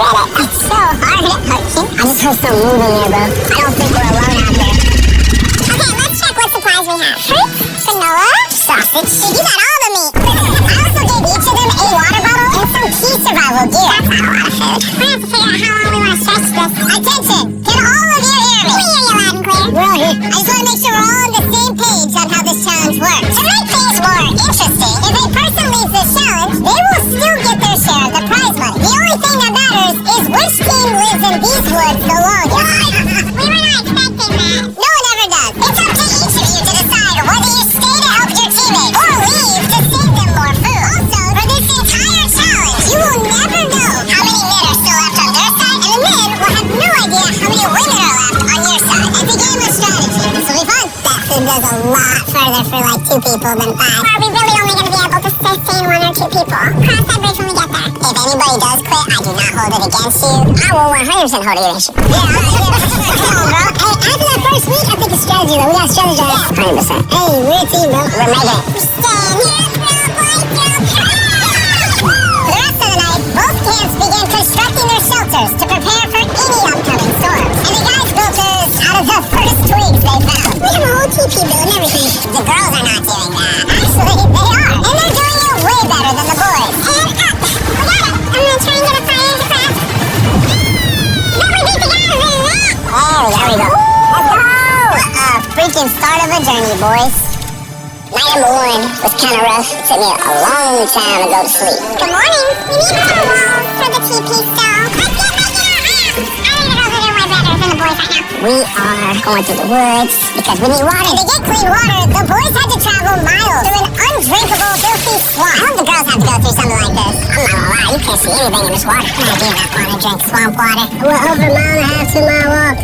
it. It's so hard. I just heard some moving there, bro. I don't think we're alone out there. Okay, let's check what supplies we have. Fruit, vanilla, sausage. Dude, you got all the meat. I also gave each of them a water bottle and some key survival gear. That's not a lot of food. We're gonna have to figure out how long we want to stretch this. Attention! Can all of you hear me? We hear you loud and clear. We're all here. I just want to make sure we're all on the same page on how this challenge works. To make things more interesting, if a person leaves this challenge, they will still get their share of the prize money. The only thing that matters is which team lives in these woods the longest. We were not expecting that. No one ever does. It's up to each of you to decide whether you stay to help your teammates or leave to save them more food. Also, for this entire challenge, you will never know how many men are still left on their side, and the men will have no idea how many women are left on your side. It's a game of strategy. This will be fun. That food goes a lot further for like 2 people than 5. Are we really only going to be able to sustain 1 or 2 people? Cross that bridge when we get there. If anybody does quit, I do not hold it against you. I will 100% hold it against you. Yeah, come on, bro. Hey, after that first week, I think it's strategy, though. We got to strategize. 100%. Hey, we're a team, bro. We're making it. We're staying here. For the rest of the night, both camps began constructing their shelters to prepare for any upcoming storms. And the guys built theirs out of the first twigs they found. We have a whole teepee built and everything. The girls are not doing that. Actually, they are. And they're doing it way better than the boys. And we got it. I'm gonna try and get a fire into craft. No, we beat the guys in that. Oh, there we go. Let's go. What a freaking start of a journey, boys. Night number 1 was kind of rough. It took me a long time to go to sleep. Good morning. We need some walls for the teepee stove. Let's get making our house. I think the girls are doing way better than the boys right now. We are going through the woods because we need water. To get clean water, the boys had to travel miles through an undrinkable, filthy swamp. I hope the girls have to go through something like this. I'm not gonna lie, you can't see anything in this water. I do not want to drink swamp water. We're over a mile and a half, 2 mile walk.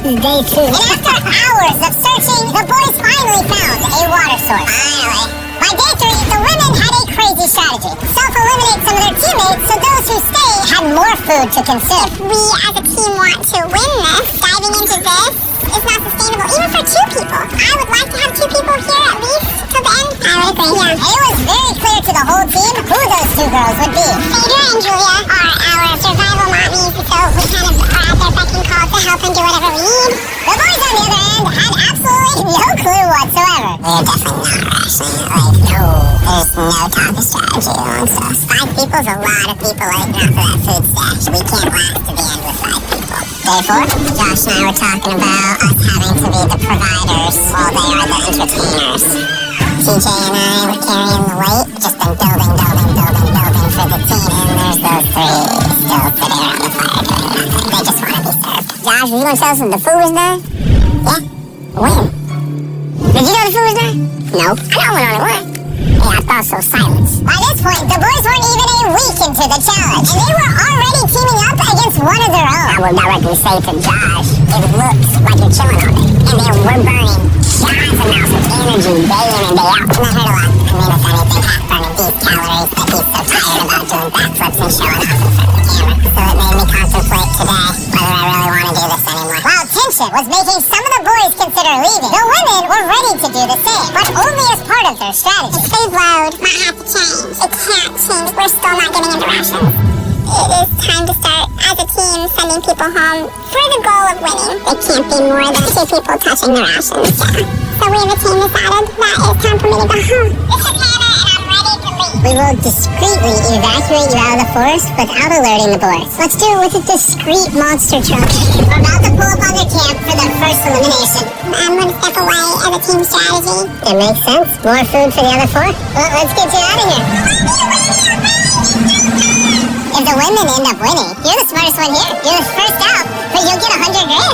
Day 2. And after hours of searching, the boys finally found a water source. Finally. By day 3, the women had a crazy strategy. Self-eliminate some of their teammates so those who stay had more food to consume. If we as a team want to win this, diving into this is not sustainable, even for 2 people. I would like to have 2 people here at least till the end. I would agree, yeah. And it was very clear to the whole team who those 2 girls would be. Phaedra and Julia are our survival mommies, so we kind of are at their beck and call to help and do whatever we need. The boys, on the other end, had absolutely no clue whatsoever. We're definitely not rationing it. Like, no, there's no talking strategy amongst us. 5 people's a lot of people right now for that food stash. We can't last to the end with 5 people. Day 4, Josh and I were talking about us having to be the providers while they are the entertainers. TJ and I were carrying the weight, just been building for the team, and there's those 3 still sitting around the fire doing nothing. They just want to be served. Josh, are you going to tell us when the food was done? Yeah? When? Did you know the food was done? No. I know when only one. Yeah, I thought so. Silence. By this point, the boys weren't even a week into the challenge, and they were already teaming up against one of their own. I will directly say to Josh, it looks like you're chilling on it. And then we're burning giant amounts of energy day in and day out. And I heard a lot. I mean, if anything, half burning these calories, but he's so tired about doing backflips and showing off in front of the camera. So it made me contemplate today whether I really want to do this anymore. While tension was making some of the boys consider leaving, the women were ready to do the same, but only as part of their strategy. The food load might have to change. It can't change. We're still not getting into rations. It is time to start, as a team, sending people home for the goal of winning. It can't be more than 2 people touching the rations, yeah. So we have a team decided that it's time for me to go home. This is Hannah, and I'm ready to leave. We will discreetly evacuate you out of the forest without alerting the boys. Let's do it with a discreet monster truck. We're about to pull up on their camp for their first elimination. I'm going to step away as a team strategy. It makes sense. More food for the other 4? Well, let's get you out of here. If the women end up winning, you're the smartest one here. You're the first out, but you'll get 100 grand.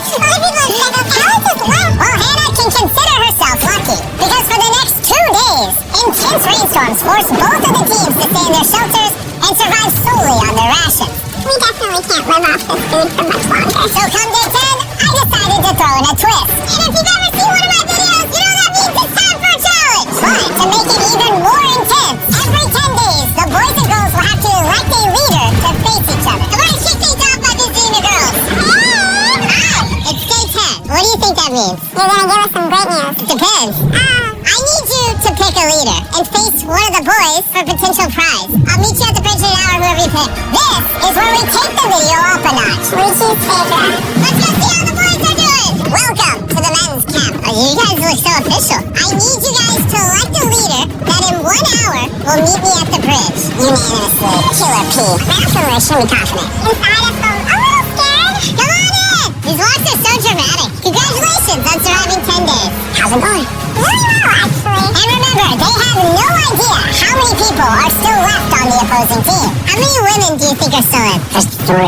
Well, Hannah can consider herself lucky, because for the next 2 days, intense rainstorms forced both of the teams to stay in their shelters and survive solely on their rations. We definitely can't live off this food for much longer. So come day 10, I decided to throw in a twist. And if you've ever seen one of my videos, you know that means it's time for a challenge. But to make it even more intense, every 10 days, the boys and girls will have to elect a leader to face each other. I'm gonna kick things off by visiting the girls. It's day 10. What do you think that means? You're gonna give us some great news. It depends. I need you to pick a leader and face one of the boys for potential prize. I'll meet you at the bridge in an hour. whoever you pick. This is where we take the video up a notch. We choose favorite. Let's go see how the boys are doing. Welcome to the men's camp. Oh, you guys look so official. I need you guys to elect a leader that in 1 hour will meet me at the bridge. Unanimously, Killer P. Absolutely, should be confident. Inside of them, a little scared. Come on in. These walks are so dramatic. Congratulations on surviving 10 days. How's it going? Really well, actually. And remember, they have no idea how many people are still left on the opposing team. How many women do you think are still in? There's 3.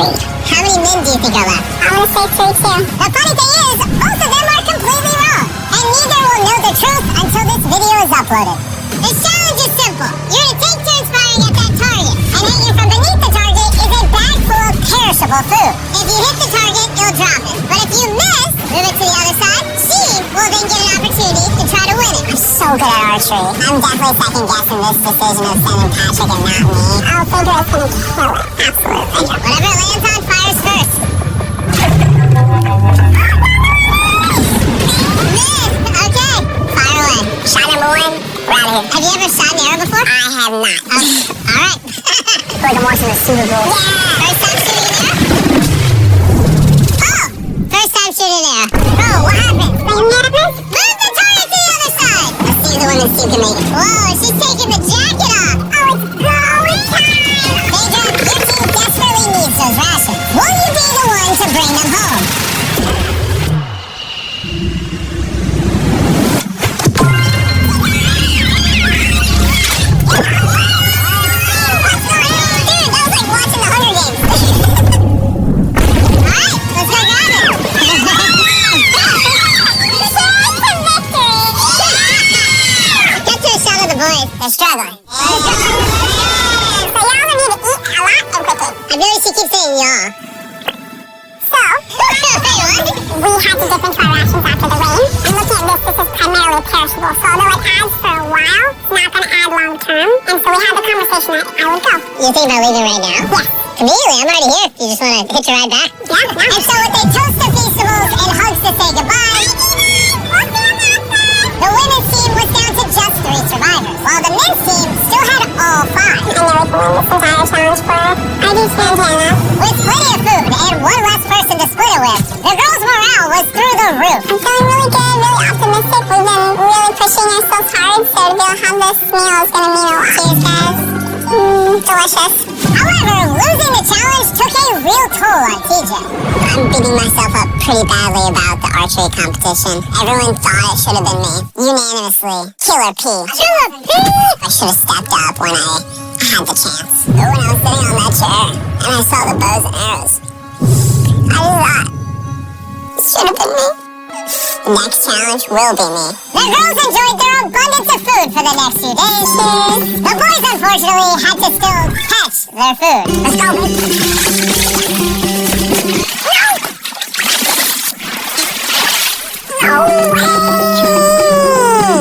How many men do you think are left? I want to say 3 too. The funny thing is, both of them are completely wrong. And neither will know the truth until this video is uploaded. This challenge is simple. You're going to take turns firing at that target. And hanging from beneath the target is a bag full of perishable food. If you hit the target, you'll drop it. But if you miss, move it to the other side. She will then get an opportunity to try to win it. I'm so good at archery. I'm definitely second guessing this decision of sending Patrick and not me. I'll figure it's going to kill it. Absolutely. Whatever it lands on fires first. Okay, fire away. Shot number 1, we're out of here. Have you ever shot an arrow before? I have not. Alright. Like I'm watching the Super Bowl. Yeah. First time shooting an arrow? Oh! First time shooting an arrow. Bro, what happened? Move the target to the other side! Let's see who the women's team can make it. Whoa, she's taking the jacket off! Oh, it's going time! Phaedra, your team desperately needs those rations. Will you be the one to bring them home? They're struggling. So y'all need to eat a lot and quickly. I really should keep saying y'all. So, we had to dip into our rations after the rain. And looking at this is primarily perishable. So although it adds for a while, it's not going to add long term. And so we had the conversation that I would go. You think about leaving right now? Yeah. Immediately, I'm already here. You just want to hitch a ride back? Yeah. And so with their toast to Feastables and hugs to say goodbye, the women's team was down to just 3 survivors, while the men's team still had all 5. I know we can win this entire challenge for I do Santana. With plenty of food and 1 less person to split it with, the girls' morale was through the roof. I'm feeling really good, really optimistic. We've been really pushing ourselves hard, so to be able to have this meal is going to mean a lot. Cheers, guys. Delicious. However, losing the challenge took a real toll on TJ. I'm beating myself up pretty badly about the archery competition. Everyone thought it should have been me. Unanimously, Killer P. Killer P! I should have stepped up when I had the chance. But when I was sitting on that chair and I saw the bows and arrows, I thought it should have been me. The next challenge will be me. The girls enjoyed their abundance of food for the next few days. The boys, unfortunately, had to still catch their food. Let's go, baby. No!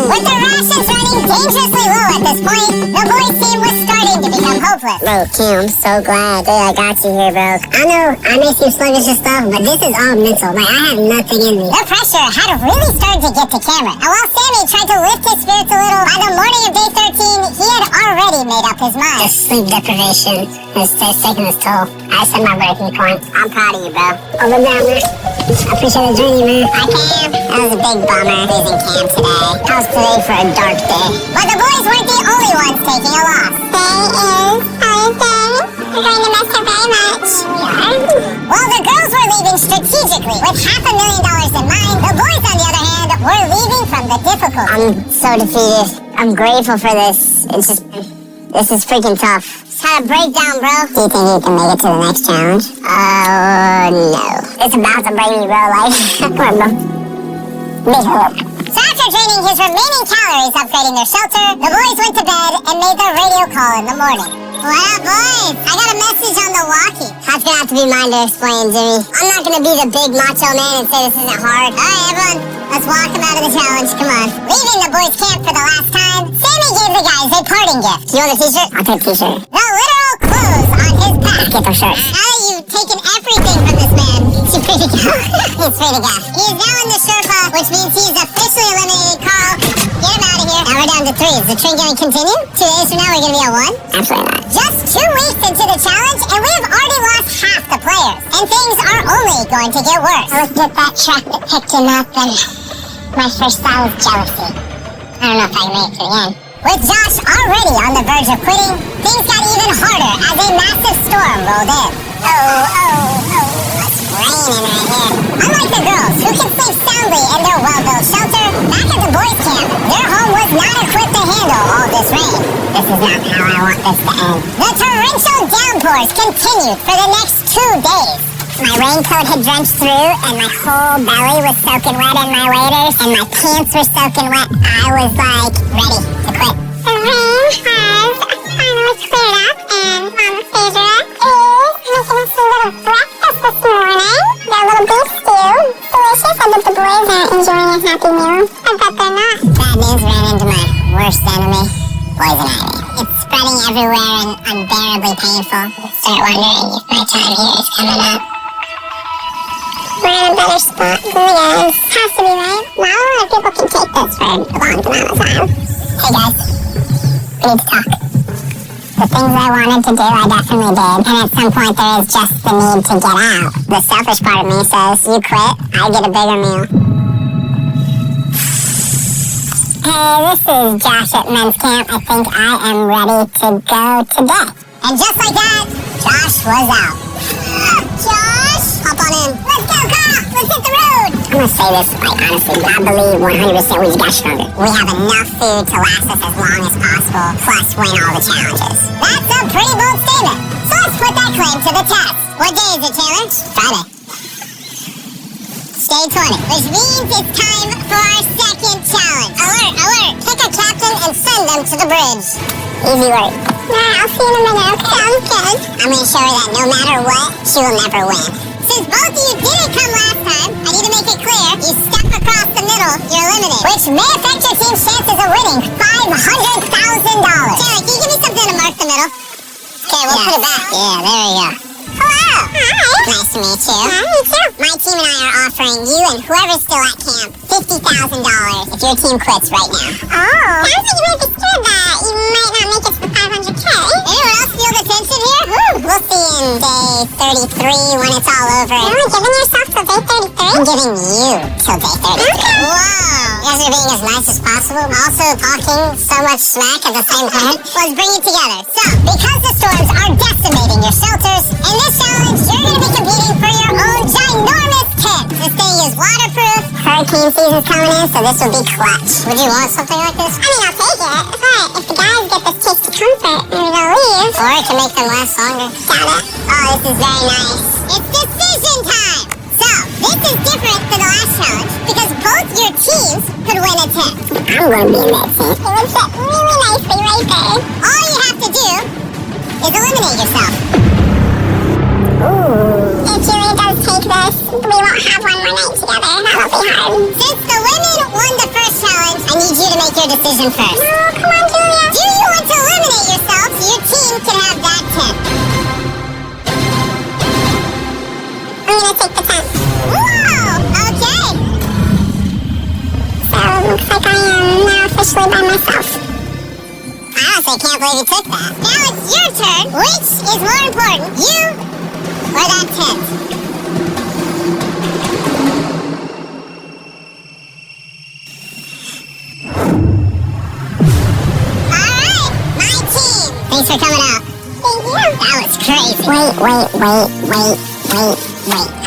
With the rations running dangerously low at this point, the boys' team was starting to become hopeless. Bro, Kim, I'm so glad that I got you here, bro. I know I may seem sluggish and stuff, but this is all mental. Like, I have nothing in me. The pressure had really started to get to Cameron. And while Sammy tried to lift his spirits a little, by the morning of day 13, he had already made up his mind. The sleep deprivation has taken its toll. I said my breaking point. I'm proud of you, bro. Over down there. I appreciate the journey, man. I can. That was a big bummer losing Cam today. I was today for a dark day. But the boys weren't the only ones taking a loss. Today is Thursday. We're going to miss her very much. While the girls were leaving strategically with $500,000 in mind, the boys, on the other hand, were leaving from the difficult. I'm so defeated. I'm grateful for this. This is freaking tough. Just had a breakdown, bro. Do you think you can make it to the next challenge? No. It's about to break me, bro. Like, come on, bro. Big hope. So after draining his remaining calories upgrading their shelter, the boys went to bed and made their radio call in the morning. What up, boys? I got a message on the walkie. That's gonna have to be mine to explain, Jimmy. I'm not gonna be the big macho man and say this isn't hard. Alright, everyone, let's walk him out of the challenge. Come on. Leaving the boys' camp for the last time, Sammy gave the guys a parting gift. You want a t-shirt? I'll take a t-shirt. The literal clothes on his back. Get those shirts. Now that you've taken everything from this man, he's free to go. He's free to go. He is now in the Sherpa, which means he is officially eliminated. Carl, get him out of here. Now we're down to 3. Is the trend going to continue? 2 days from now, we're going to be at 1? Absolutely not. Just 2 weeks into the challenge, and we have already lost half the players. And things are only going to get worse. I looked at that track that picked him up, and my first thought was jealousy. I don't know if I can make it to the end. With Josh already on the verge of quitting, things got even harder as a massive storm rolled in. It's raining right here. Unlike the girls, who can sleep soundly in their well-built shelter, back at the boys' camp, their home was not equipped to handle all this rain. This is not how I want this to end. The torrential downpours continued for the next 2 days. My raincoat had drenched through, and my whole belly was soaking wet in my waders, and my pants were soaking wet. I was like, ready to quit. The rain has finally cleared up, and Mama Phaedra is making us a little breakfast this morning. They're a little beef stew. Delicious. I bet the boys are enjoying a happy meal. I bet they're not. Bad news ran into my worst enemy, poison ivy. It's spreading everywhere and unbearably painful. I start wondering if my time here is coming up. We're in a better spot. Yes. Has to be, right? Not a lot of people can take this for a long amount of time. Hey guys, we need to talk. The things I wanted to do, I definitely did. And at some point there is just the need to get out. The selfish part of me says, you quit, I get a bigger meal. Hey, this is Josh at men's camp. I think I am ready to go today. And just like that, Josh was out. Josh! Hop on in. Let's go, Carl! Let's hit the road! I'm gonna say this, honestly, I believe 100% we just got stronger. We have enough food to last us as long as possible, plus win all the challenges. That's a pretty bold statement. So let's put that claim to the test. What day is it, Taylor? Friday. Day 20, which means it's time for our second challenge. Alert, alert! Pick a captain and send them to the bridge. Easy work. Alright, I'll see you in a minute, okay? Sounds good. I'm gonna show her that no matter what, she will never win. Since both of you didn't come last time, I need to make it clear, you step across the middle, you're eliminated. Which may affect your team's chances of winning $500,000. Taylor, can you give me something to mark the middle? Okay, we'll put it back. Yeah, there we go. Hello! Hi! Nice to meet you. Hi, me too. My team and I are offering you and whoever's still at camp $50,000 if your team quits right now. Oh! Sounds like you might be scared that you might not make it to the 500K. Anyone else feel the tension here? We'll see in day 33 when it's all over. You're only giving yourself till day 33? I'm giving you till day 33. Okay. Whoa! You guys are being as nice as possible, also talking so much smack at the same time. Let's bring it together. So, because the storms are decimating your shelters, in this challenge, you're going to be competing for your own ginormous tent. This thing is waterproof. Hurricane season's coming in, so this will be clutch. Would you want something like this? I mean, I'll take it, but if the guys get this taste of comfort, maybe they'll leave. Or it can make them last longer. Got it. Oh, this is very nice. It's decision time. So, this is different than the last challenge because both your teams could win a tent. I'm going to be in that tent. It would fit really nicely right there. All you have to do is eliminate yourself. Ooh. It really does take this. We won't have one more night together. That'll be hard. Since the women won the first challenge, I need you to make your decision first. Oh, come on, Julia. Do you want to eliminate yourself so your team can have that tent? I'm gonna take the tent. Whoa! Okay. So, it looks like I am now officially by myself. I honestly can't believe you took that. Now it's your turn. Which is more important, you or that tent? Alright, my team. Thanks for coming out. Thank you. That was crazy. Wait.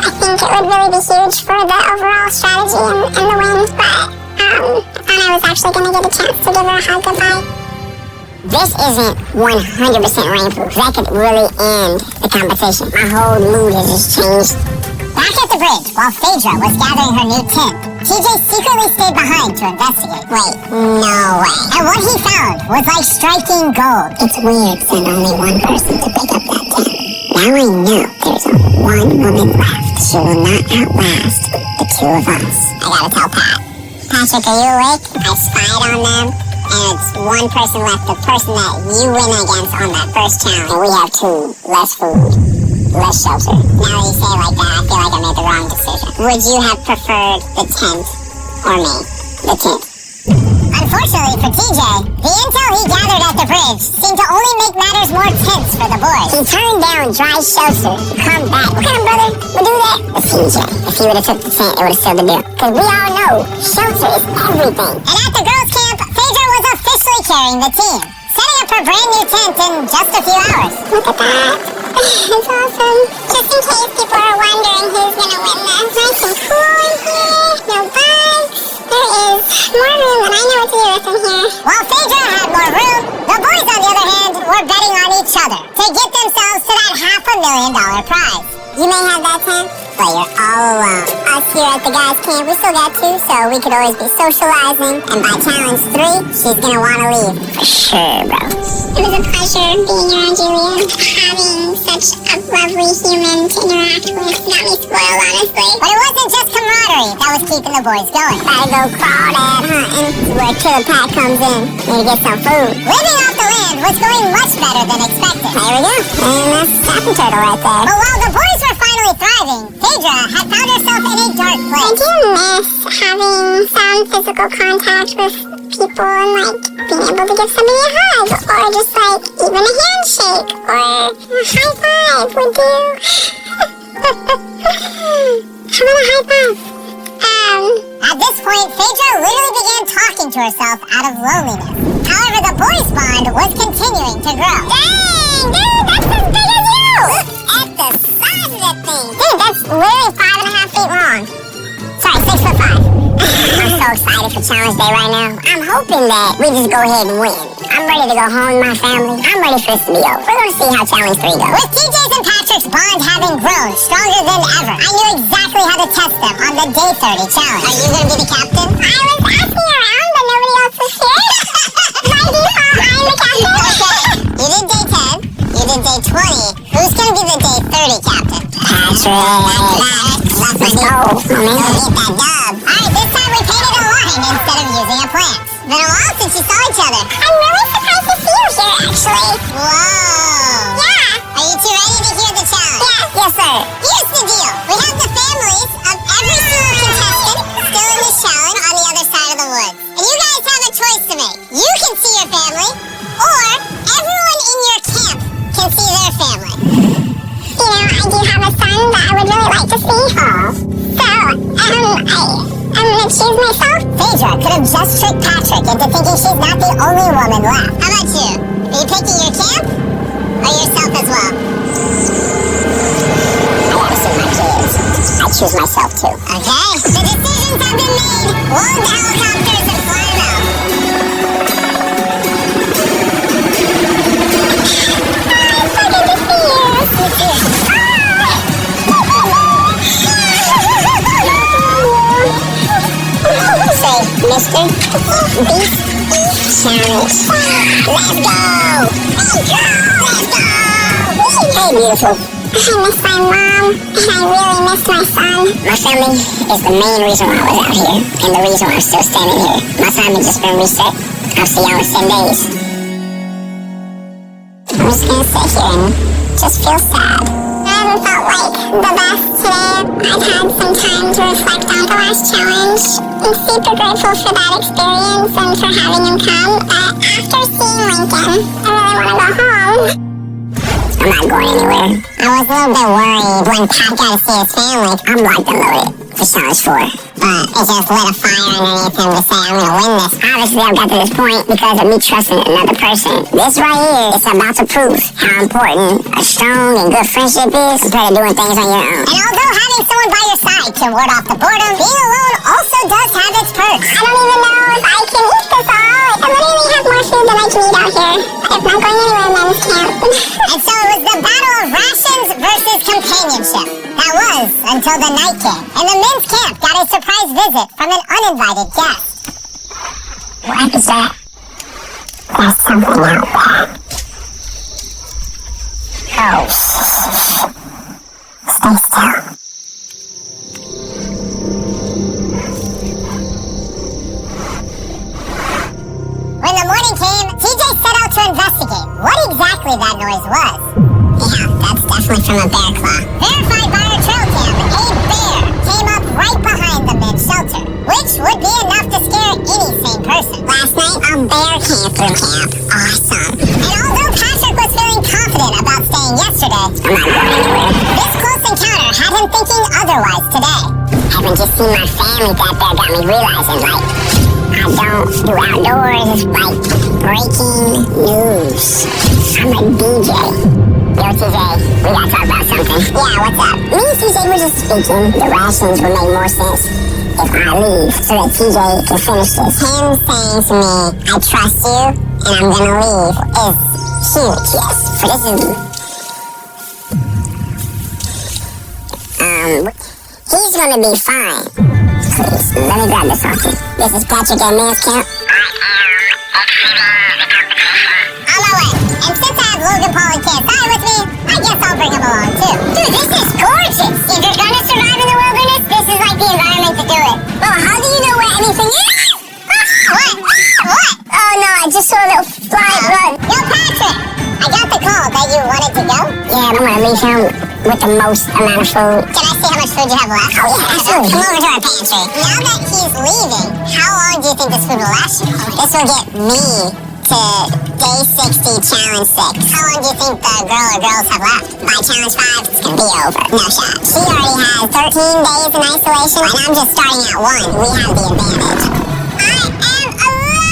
I think it would really be huge for the overall strategy and the win, but I thought I was actually going to get a chance to give her a hug goodbye. This isn't 100% rainproof. That could really end the competition. My whole mood has just changed. Back at the bridge, while Phaedra was gathering her new tent, TJ secretly stayed behind to investigate. Wait, no way. And what he found was like striking gold. It's weird send only one person to pick up that tent. Now I know there's only one woman left. She will not outlast the two of us. I gotta tell Pat. Patrick, are you awake? I spied on them. And it's one person left, the person that you win against on that first challenge. And we have two, less food, less shelter. Now that you say it like that, I feel like I made the wrong decision. Would you have preferred the tent or me? The tent. I Unfortunately for TJ, the intel he gathered at the bridge seemed to only make matters more tense for the boys. He turned down dry shelter to come back. What kind of brother would do that? It's TJ. If he would have took the tent, it would have sealed the deal. Because we all know shelter is everything. And at the girls' camp, Phaedra was officially carrying the team, setting up her brand new tent in just a few hours. Look at that. It's awesome. Just in case people are wondering who's gonna win this. Nice and cool in here. No bugs. There is more room than I know what to do with in here. While Phaedra had more room, the boys, on the other hand, were betting on each other to get themselves to that $500,000 prize. You may have that tent, but you're all alone. Us here at the guys' camp, we still got 2, so we could always be socializing. And by challenge 3, she's gonna wanna leave. For sure, bro. It was a pleasure being around Julia. Having such a lovely human to interact with got me spoiled, honestly. But it wasn't just camaraderie that was keeping the boys going. Gotta go crawdad hunting, where Killer Pat comes in. Need to get some food. Living off the land was going much better than expected. There we go. And that's Snapping Turtle right there. But while the boys were finally thriving, Phaedra had found herself in a dark place. I do miss having some physical contact with people and being able to give somebody a hug, or just even a handshake, or a high five would do. How about a high five? At this point, Phaedra literally began talking to herself out of loneliness. However, the boys' bond was continuing to grow. Dang, dude, that's as big as you! Look at the size of that thing. Dude, that's literally 5.5 feet long. Sorry, 6'5". I'm so excited for Challenge Day right now. I'm hoping that we just go ahead and win. I'm ready to go home with my family. I'm ready for this to be over. We're going to see how Challenge 3 goes. With TJ's and Patrick's bond having grown stronger than ever, I knew exactly how to test them on the Day 30 challenge. Are you going to be the captain? I was asking around, but nobody else was here. By default, I'm the captain. Okay. You did Day 10. You did Day 20. Who's going to be the Day 30 captain? Patrick. Let's go. Let's get that dub. Alright, this time we painted a line instead of using a plant. Been a while since you saw each other. I'm really surprised to see you here, actually. Whoa. Yeah. Are you two ready to hear the challenge? Yes. Yes, sir. Here's the deal. We have the families of every single contestant still in this challenge on the other side of the woods. And you guys have a choice to make. You can see your family, or everyone in your camp can see their family. You know, I do have a son that I would really like to see. So, I'm gonna choose myself. Phaedra could have just tricked Patrick into thinking she's not the only woman left. How about you? Are you picking your camp? Or yourself as well? I gotta see my kids. I choose myself too. Okay, the decisions have been made. Load the helicopters and fly them out. It's so good to see you. Say, Mr. Beast Challenge. Let's go! Let's go! Hey, beautiful. I miss my mom, and I really miss my son. My family is the main reason why I was out here, and the reason why I'm still standing here. My assignment just been reset. I'll see y'all in 10 days. I'm just gonna sit here and just feel sad. I haven't felt like the best today. I've had some time to reflect on the last challenge. I'm super grateful for that experience and for having him come. But after seeing Lincoln, I really want to go home. I'm not going anywhere. I was a little bit worried when Pat got to see his family. I'm locked and loaded for Challenge 4. But it just lit a fire underneath him to say I'm going to win this. Obviously, I've got to this point because of me trusting another person. This right here is about to prove how important a strong and good friendship is compared to doing things on your own. And although having someone by your side can ward off the boredom, being alone also does have its perks. I don't even know if I can eat this all. I literally have more food than I can eat out here. If not going anywhere in men's camp. And so it was the battle of rations versus companionship. That was until the night came, and the men's camp got a surprise visit from an uninvited guest. What is that? There's something out there. Oh, stay still. When the morning came, TJ set out to investigate what exactly that noise was. Yeah, that's definitely from a bear claw. Verified by our trail cam, a bear came up right behind the men's shelter, which would be enough to scare any sane person. Last bear came through camp. Awesome. And although Patrick was feeling confident about staying yesterday, this close encounter had him thinking otherwise today. Having just seen my family back there got me realizing, like, I don't do outdoors, like breaking news. I'm a DJ. Yo, TJ, we gotta talk about something. Yeah, what's up? Me and TJ were just speaking. The rations would make more sense if I leave so that TJ can finish this. Him saying to me, I trust you and I'm gonna leave is huge, yes. For this is... he's gonna be fine. Please, let me grab this off you. This is Patrick at Man's Camp. On my way. And since I have Logan Paul and KSI with me, I guess I'll bring him along too. Dude, this is gorgeous. If you're gonna survive in the wilderness, this is like the environment to do it. Well, how do you know where anything is? What? What? Oh no, I just saw a little fly run. Yo, Patrick! I got the call that you wanted to go? Yeah, I'm gonna leave him with the most amount of food. Can I see how much food you have left? Oh yeah, absolutely. Come over to our pantry. Now that he's leaving, how long do you think this food will last you? This will get me to day 60, challenge 6. How long do you think the girl or girls have left? By challenge 5, it's gonna be over. No shot. She already has 13 days in isolation, and I'm just starting at 1. We have the advantage. I am alive!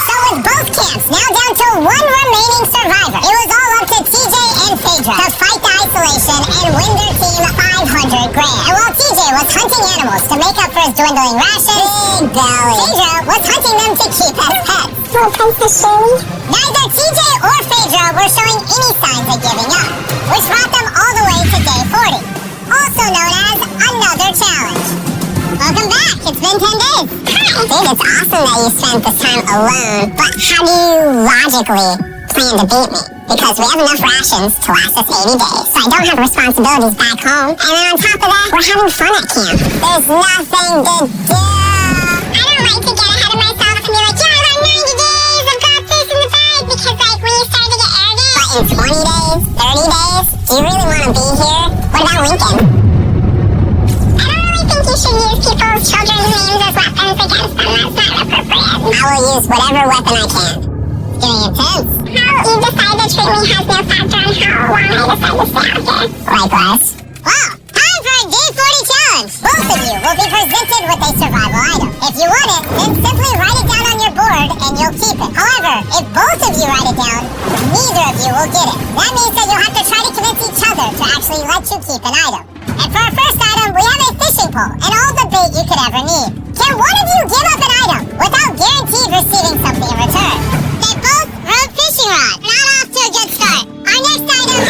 So with both camps now down to one remaining survivor, it was all up to TJ and Phaedra to fight the isolation and win their team $500 grand. And while TJ was hunting animals to make up for his dwindling rations, Big Belly, Phaedra was hunting them to keep as pets. Little Princess Shirley? Neither TJ or Phaedra were showing any signs of giving up, which brought them all the way to day 40, also known as another challenge. Welcome back. It's been 10 days. Hi. Dude, it's awesome that you spent this time alone, but how do you logically plan to beat me? Because we have enough rations to last us 80 days, so I don't have responsibilities back home. And then on top of that, we're having fun at camp. There's nothing to do. I don't like to get ahead of myself and be like, yeah, I'm 90 days, I've got this in the bag, because like when you start to get arrogant. But in 20 days, 30 days, do you really want to be here? What about Lincoln? I don't really think you should use people's children's names as weapons against them. That's not appropriate. I will use whatever weapon I can. It's getting intense. How you decide to treat me has no factor on how long I decide to stay out here. Likewise. Wow, time for a day 40 challenge. Both of you will be presented with a survival item. If you want it, then simply write it down on your board and you'll keep it. However, if both of you write it down, neither of you will get it. That means that you'll have to try to convince each other to actually let you keep an item. And for our first item, we have a fishing pole and all the bait you could ever need. Can one of you give up an item without guaranteed receiving something in return? They both wrote fishing rod. Not off to a good start. Our next item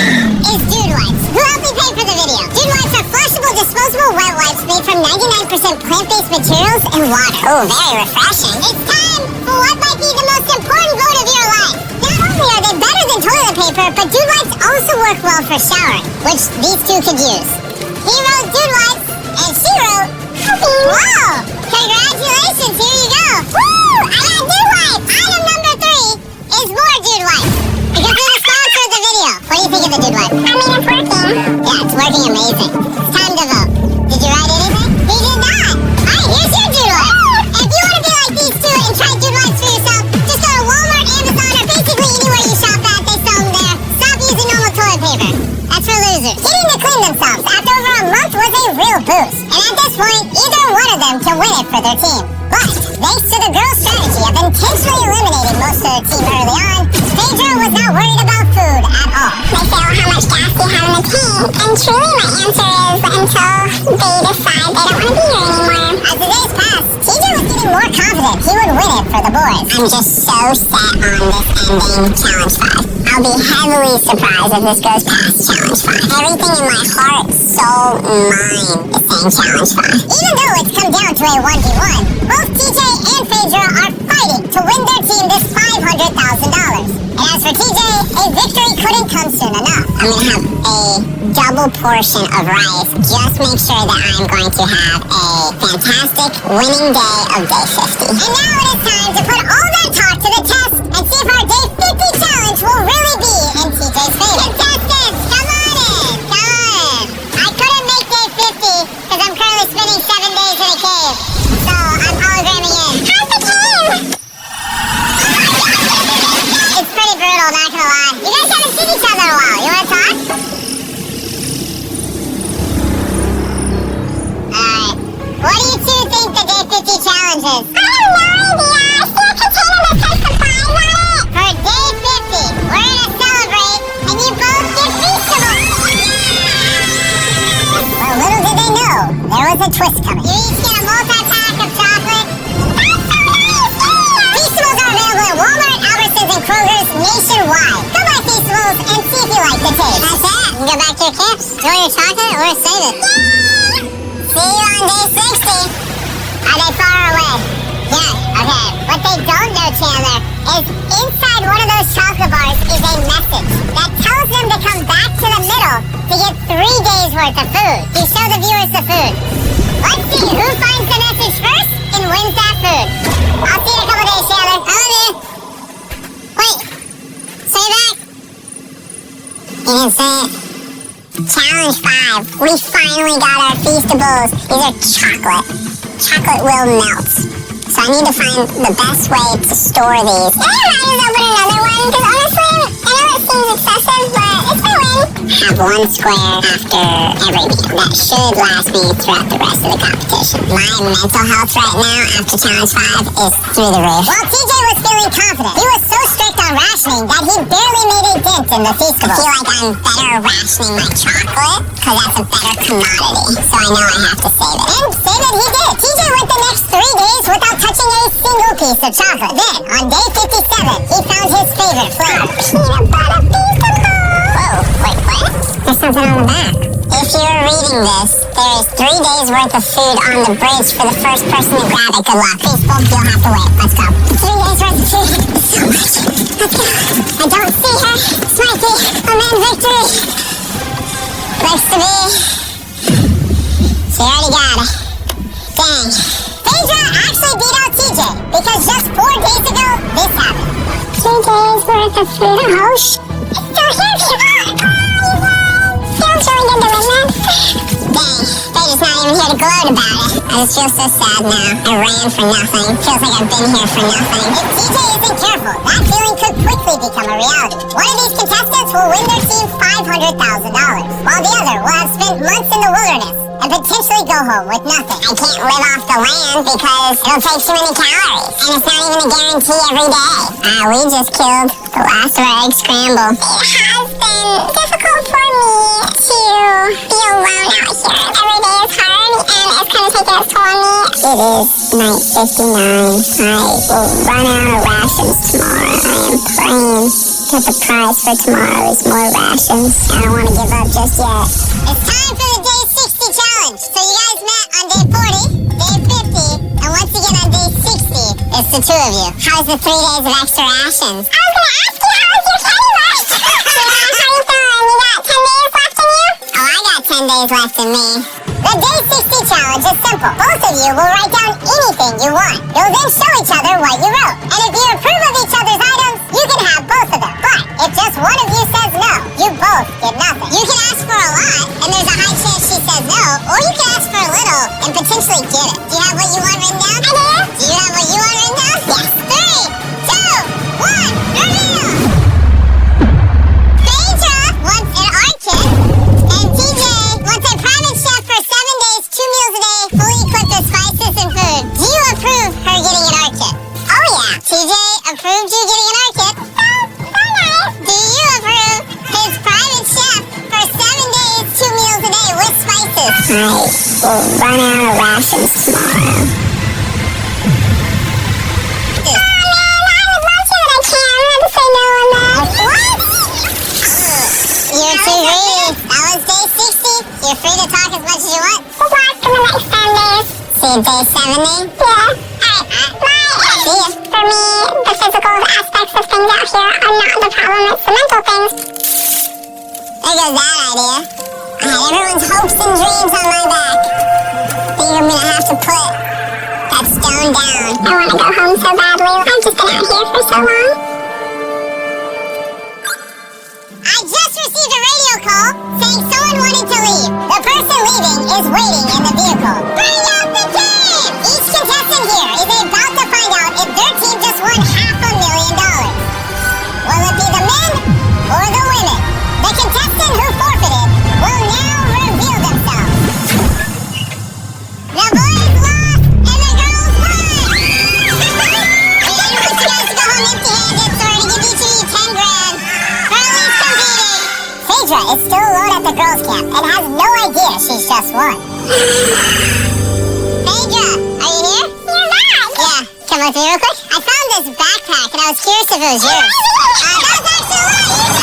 is dude wipes. Who helped me pay for the video? Dude wipes are flushable, disposable wet wipes made from 99% plant-based materials and water. Oh, very refreshing. It's time for what might be the most important vote of your life. Not only are they better than toilet paper, but dude wipes also work well for showering, which these two could use. He wrote dude wipes, and she wrote wow! Congratulations, here you go. Woo! I got dude wipes! Item number 3 is more dude wipes. Because they're the sponsor of the video. What do you think of the dude wipes? I mean, it's working. Yeah, it's working amazing. It's time to vote. Did you write anything? He did not. Alright, here's your dude wipes. If you want to be like these two and try dude wipes for yourself, just go to Walmart, Amazon, or basically anywhere you shop at, they sell them there. Stop using normal toilet paper. That's for losers. Getting to clean themselves after over a month was a real boost. And at this point, either one of them can win it for their team. But, thanks to the girls' strategy of intentionally eliminating most of their team early on, Phaedra was not worried about food at all. They say, well, how much gas do you have in the tank? And truly my answer is until they decide they don't want to be here anymore. As the days passed, TJ was getting more confident he would win it for the boys. I'm just so set on this ending challenge 5. I'll be heavily surprised if this goes past challenge 5. Everything in my heart, soul, mind is saying challenge 5. Even though it's come down to a 1v1, both TJ and Phaedra are fighting to win their team this $500,000. And as for TJ, a victory couldn't come soon enough. I'm gonna have a double portion of rice. Just make sure that I'm going to have a fantastic winning day of day 50. And now it is time to put all that talk to the test and see if our day 50 challenge will really be in TJ's favor. Contestants, come on in. Come on. I couldn't make day 50 because I'm currently spending 7 days in a cave. So I'm hologramming in. How's the cave? Go buy Feastables and see if you like the taste. That's it. You can go back to your camps, enjoy your chocolate, or save it. Yay! See you on day 60. Are they far away? Yeah, okay. What they don't know, Chandler, is inside one of those chocolate bars is a message that tells them to come back to the middle to get 3 days worth of food. You show the viewers the food. Let's see who finds the message first and wins that food. I'll see you in a couple days, Chandler. I love you. Wait. Say back. You didn't say it. Challenge 5. We finally got our Feastables. These are chocolate. Chocolate will melt. So I need to find the best way to store these. I might as well open another one, because honestly, I know it seems excessive, but it's my win. Have 1 square after every meal. That should last me throughout the rest of the competition. My mental health right now, after challenge 5, is through the roof. Well, TJ was feeling confident. He was so strict on rationing that he barely made a dent in the Feastables. I feel like I'm better rationing my chocolate, because that's a better commodity. So I know I have to save it. And save it he did. TJ went the next 3 days without touching a single piece of chocolate. Then, on day 57, he found his favorite flavor. Peanut butter Feastable! Whoa, wait, what? There's something on the back. If you're reading this, there is 3 days worth of food on the bridge for the first person to grab it. Good luck. Feastable, you'll have to wait. Let's go. 3 days worth of food. So much. Let's go. I don't see her. This might be a man victory. Looks to be. She already got it. Dang. Phaedra actually beat out TJ because just 4 days ago, this happened. 2 days worth of food. Oh, it's still here. Feels really good to win that. Dang, Phaedra's not even here to gloat about it. I just feel so sad now. I ran for nothing. Feels like I've been here for nothing. If TJ isn't careful, that feeling could quickly become a reality. One of these contestants will win their team $500,000, while the other will have spent months in the wilderness and potentially go home with nothing. I can't live off the land because it'll take too many calories, and it's not even a guarantee every day. We just killed the last of our egg scramble. It has been difficult for me to be alone out here. Every day is hard, and it's kind of taking its toll on me. It is night 59. I will run out of rations tomorrow. I am praying that the prize for tomorrow is more rations. I don't want to give up just yet. It's time for the day 60 challenge. So you guys met on day 40, day 50, and once again on day 60, it's the 2 of you. How's the 3 days of extra rations? I was going to ask you, how was your candy rush? How you doing? You got 10 days left in you? Oh, I got 10 days left in me. The day 60 challenge is simple. Both of you will write down anything you want. You'll then show each other what you wrote. And if you approve of each other's items, you can have both of them. But if just one of you says no, you both get nothing. You can ask for a lot, and there's a high chance she says no, or you can ask for a little and potentially get it. Do you have what you want written down? I do. Do you have what you want written down? Yes. 3, 2, 1, reveal! Phaedra wants an art kit, and TJ wants a private chef for 7 days, 2 meals a day, fully equipped with spices and food. Do you approve her getting an art kit? Oh yeah. TJ approved you getting an art kit. So nice. Do you approve his private chef for 7 days, 2 meals a day with spices? I will run out of rations tomorrow. You're too greedy. That was day 60. You're free to talk as much as you want. We'll talk for the next 10 days. See you day 70? Yeah. Alright. Bye. See ya. For me, the physical aspects of things out here are not the problem. It's the mental things. There goes that idea. I had everyone's hopes and dreams on my back. I think I'm gonna have to put that stone down. I want to go home so badly. I've just been out here for so long. I just received a radio call saying someone wanted to leave. The person leaving is waiting in the vehicle. Bring out the team! Each contestant here is about to find out if their team just won $500,000. Will it be the men or the women? The contestant who forfeited will now reveal themselves. The boys lost and the girls won! We didn't want you guys to go home empty-handed, so we're going to give each of you 10 grand. Phaedra is still alone at the girls' camp and has no idea she's just won. Phaedra, are you here? You're back! Yeah, come with me real quick. I found this backpack, and I was curious if it was yours. That was actually a lot easier.